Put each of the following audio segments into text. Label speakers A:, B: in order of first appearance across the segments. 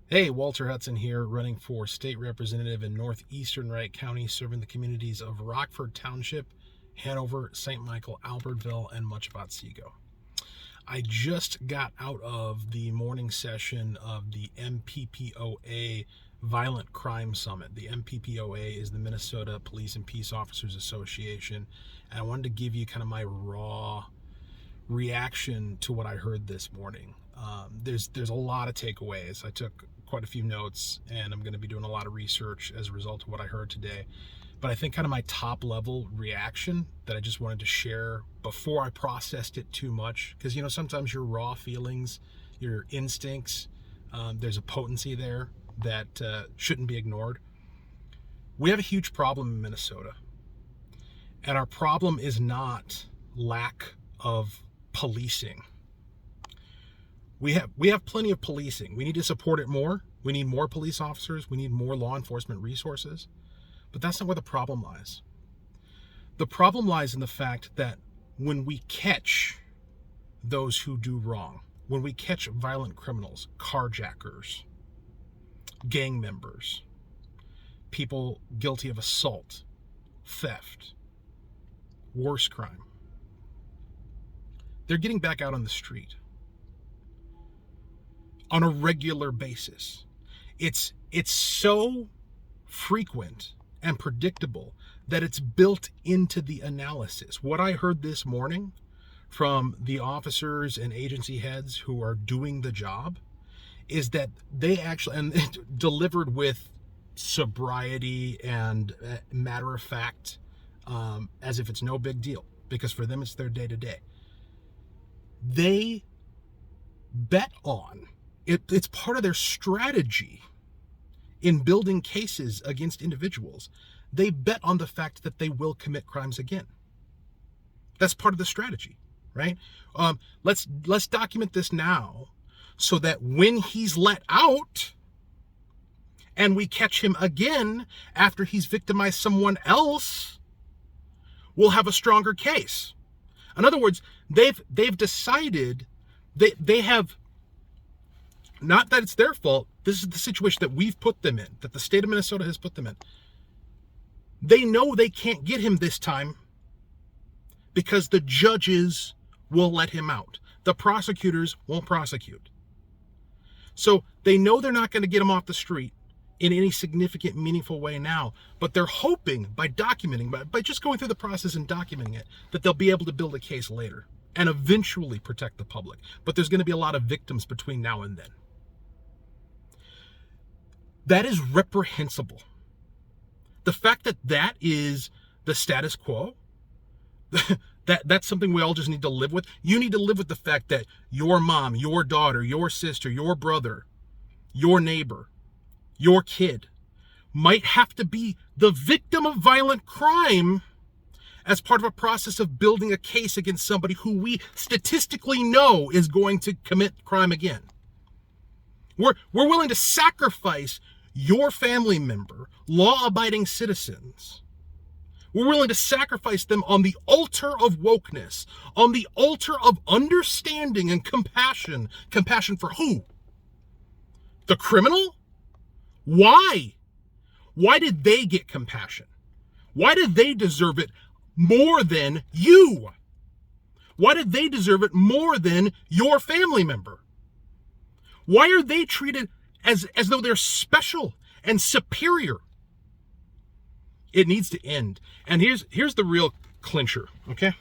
A: Hey, Walter Hudson here, running for state representative in northeastern Wright County, serving the communities of Rockford Township, Hanover, St. Michael, Albertville, and much of Otsego. I just got out of the morning session of the MPPOA Violent Crime Summit. The MPPOA is the Minnesota Police and Peace Officers Association, and I wanted to give you kind of my raw reaction to what I heard this morning. There's a lot of takeaways. I took quite a few notes, and I'm going to be doing a lot of research as a result of what I heard today. But I think kind of my top level reaction that I just wanted to share before I processed it too much, because sometimes your raw feelings, your instincts, there's a potency there that shouldn't be ignored. We have a huge problem in Minnesota, and our problem is not lack of policing. We have plenty of policing. We need to support it more. We need more police officers. We need more law enforcement resources. But that's not where the problem lies. The problem lies in the fact that when we catch those who do wrong, when we catch violent criminals, carjackers, gang members, people guilty of assault, theft, worse crime, they're getting back out on the street on a regular basis. It's so frequent and predictable that it's built into the analysis. What I heard this morning from the officers and agency heads who are doing the job is that they actually, and delivered with sobriety and matter of fact, as if it's no big deal, because for them it's their day to day. They bet on it. It's part of their strategy in building cases against individuals. They bet on the fact that they will commit crimes again. That's part of the strategy, right? Let's document this now so that when he's let out and we catch him again after he's victimized someone else, we'll have a stronger case. In other words, they've decided, they have, not that it's their fault, this is the situation that we've put them in, that the state of Minnesota has put them in. They know they can't get him this time because the judges will let him out. The prosecutors won't prosecute. So they know they're not going to get him off the street in any significant, meaningful way now, but they're hoping by documenting, by just going through the process and documenting it, that they'll be able to build a case later and eventually protect the public. But there's going to be a lot of victims between now and then. That is reprehensible. The fact that that is the status quo, that's something we all just need to live with. You need to live with the fact that your mom, your daughter, your sister, your brother, your neighbor, your kid might have to be the victim of violent crime as part of a process of building a case against somebody who we statistically know is going to commit crime again. We're willing to sacrifice your family member, law-abiding citizens. We're willing to sacrifice them on the altar of wokeness, on the altar of understanding and compassion. Compassion for who? The criminal? Why? Why did they get compassion? Why did they deserve it more than you? Why did they deserve it more than your family member? Why are they treated as though they're special and superior? It needs to end. And here's the real clincher, okay?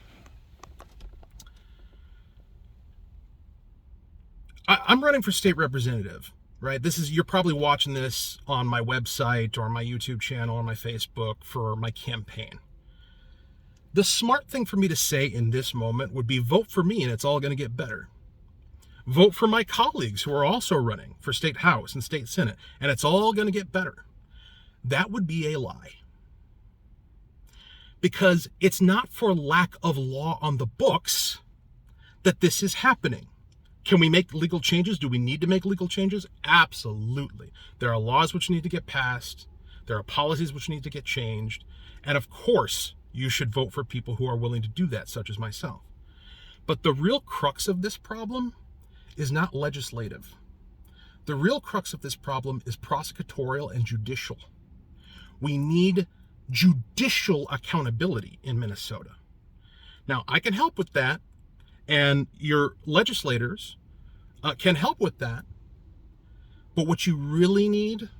A: I'm running for state representative, right? You're probably watching this on my website or my YouTube channel or my Facebook for my campaign. The smart thing for me to say in this moment would be vote for me and it's all going to get better. Vote for my colleagues who are also running for state house and state senate, and it's all going to get better. That would be a lie. Because it's not for lack of law on the books that this is happening. Can we make legal changes? Do we need to make legal changes? Absolutely. There are laws which need to get passed. There are policies which need to get changed. And of course, you should vote for people who are willing to do that, such as myself. But the real crux of this problem is not legislative. The real crux of this problem is prosecutorial and judicial. We need judicial accountability in Minnesota. Now, I can help with that, and your legislators can help with that, but what you really need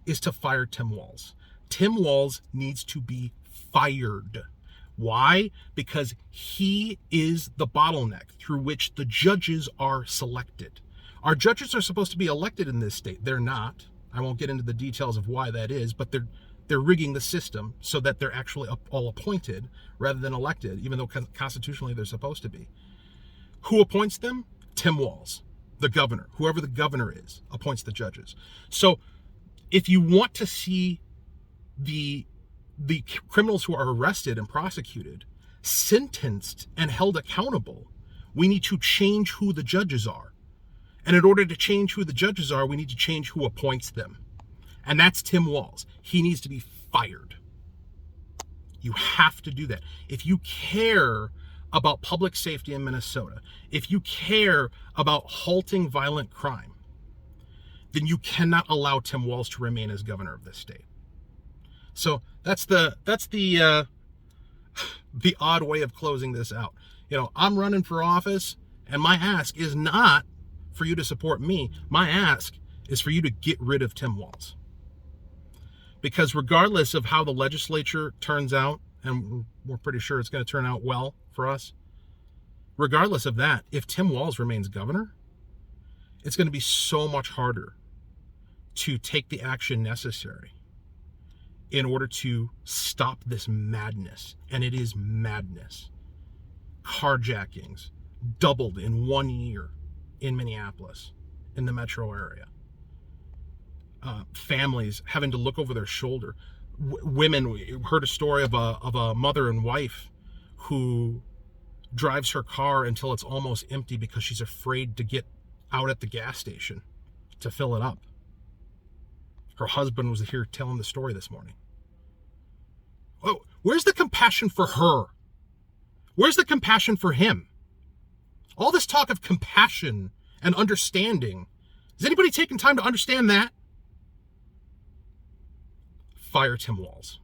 A: is to fire Tim Walz. Tim Walz needs to be fired. Why? Because he is the bottleneck through which the judges are selected. Our judges are supposed to be elected in this state. They're not. I won't get into the details of why that is, but they're rigging the system so that they're actually all appointed rather than elected, even though constitutionally they're supposed to be. Who appoints them? Tim Walz, the governor. Whoever the governor is appoints the judges. So if you want to see the criminals who are arrested and prosecuted sentenced and held accountable, we need to change who the judges are. And in order to change who the judges are, we need to change who appoints them. And that's Tim Walz. He needs to be fired. You have to do that. If you care about public safety in Minnesota, if you care about halting violent crime, then you cannot allow Tim Walz to remain as governor of this state. So that's the odd way of closing this out. I'm running for office, and my ask is not for you to support me. My ask is for you to get rid of Tim Walz. Because regardless of how the legislature turns out, and we're pretty sure it's going to turn out well for us, regardless of that, if Tim Walz remains governor, it's going to be so much harder to take the action necessary in order to stop this madness. And it is madness. Carjackings doubled in 1 year in Minneapolis, in the metro area. Families having to look over their shoulder. Women, we heard a story of a mother and wife who drives her car until it's almost empty because she's afraid to get out at the gas station to fill it up. Her husband was here telling the story this morning. Oh, where's the compassion for her? Where's the compassion for him? All this talk of compassion and understanding. Is anybody taking time to understand that? Fire Tim Walz.